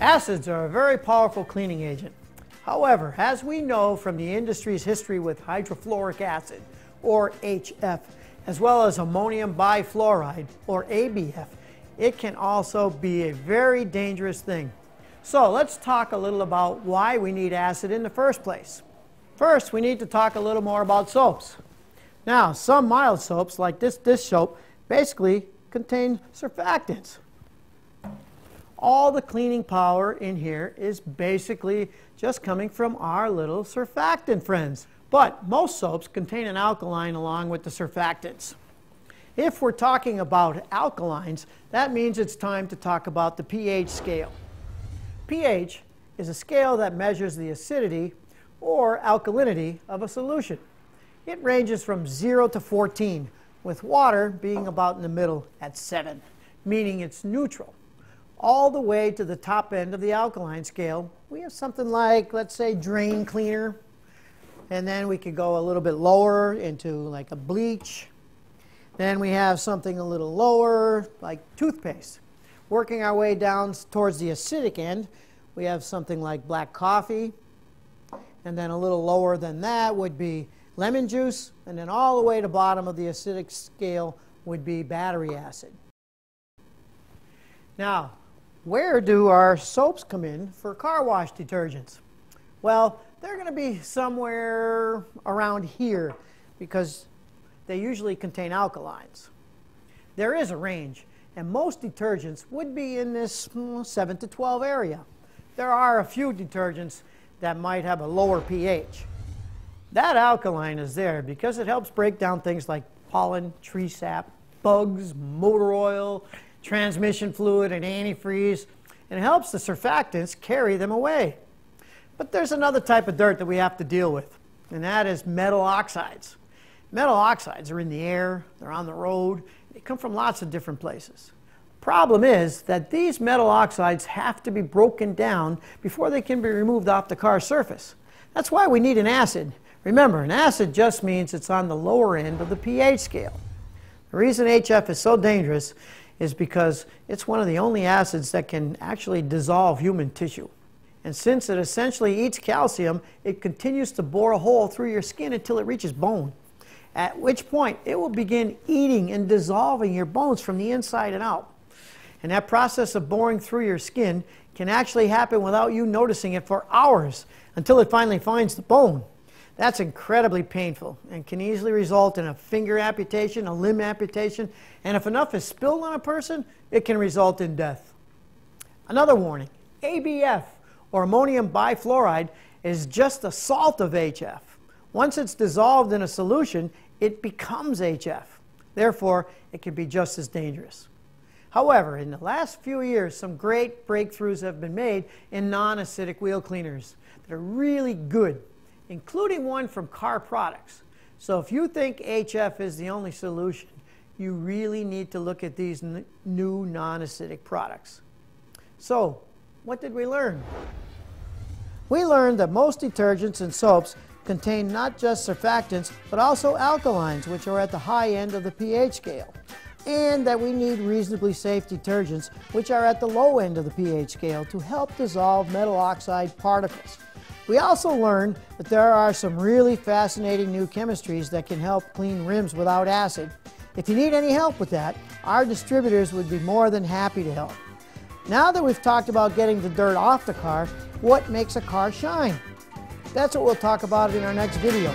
Acids are a very powerful cleaning agent. However, as we know from the industry's history with hydrofluoric acid, or HF, as well as ammonium bifluoride, or ABF, it can also be a very dangerous thing. So let's talk a little about why we need acid in the first place. First, we need to talk a little more about soaps. Now, some mild soaps, like this dish soap, basically contain surfactants. All the cleaning power in here is basically just coming from our little surfactant friends. But most soaps contain an alkaline along with the surfactants. If we're talking about alkalines, that means it's time to talk about the pH scale. pH is a scale that measures the acidity or alkalinity of a solution. It ranges from 0 to 14, with water being about in the middle at 7, meaning it's neutral. All the way to the top end of the alkaline scale, we have something like, let's say, drain cleaner. And then we could go a little bit lower into like a bleach. Then we have something a little lower, like toothpaste. Working our way down towards the acidic end, we have something like black coffee. And then a little lower than that would be lemon juice. And then all the way to the bottom of the acidic scale would be battery acid. Now, where do our soaps come in for car wash detergents? Well, they're going to be somewhere around here because they usually contain alkalines. There is a range, and most detergents would be in this 7 to 12 area. There are a few detergents that might have a lower pH. That alkaline is there because it helps break down things like pollen, tree sap, bugs, motor oil, transmission fluid, and antifreeze, and it helps the surfactants carry them away. But there's another type of dirt that we have to deal with, and that is metal oxides. Metal oxides are in the air, they're on the road, they come from lots of different places. Problem is that these metal oxides have to be broken down before they can be removed off the car's surface. That's why we need an acid. Remember, an acid just means it's on the lower end of the pH scale. The reason HF is so dangerous is because it's one of the only acids that can actually dissolve human tissue. And since it essentially eats calcium, it continues to bore a hole through your skin until it reaches bone, at which point it will begin eating and dissolving your bones from the inside and out. And that process of boring through your skin can actually happen without you noticing it for hours until it finally finds the bone. That's incredibly painful and can easily result in a finger amputation, a limb amputation, and if enough is spilled on a person, it can result in death. Another warning, ABF, or ammonium bifluoride, is just a salt of HF. Once it's dissolved in a solution, it becomes HF. Therefore, it can be just as dangerous. However, in the last few years, some great breakthroughs have been made in non-acidic wheel cleaners that are really good, including one from C.A.R products. So if you think HF is the only solution, you really need to look at these new non-acidic products. So, what did we learn? We learned that most detergents and soaps contain not just surfactants, but also alkalines, which are at the high end of the pH scale, and that we need reasonably safe detergents, which are at the low end of the pH scale, to help dissolve metal oxide particles. We also learned that there are some really fascinating new chemistries that can help clean rims without acid. If you need any help with that, our distributors would be more than happy to help. Now that we've talked about getting the dirt off the car, what makes a car shine? That's what we'll talk about in our next video.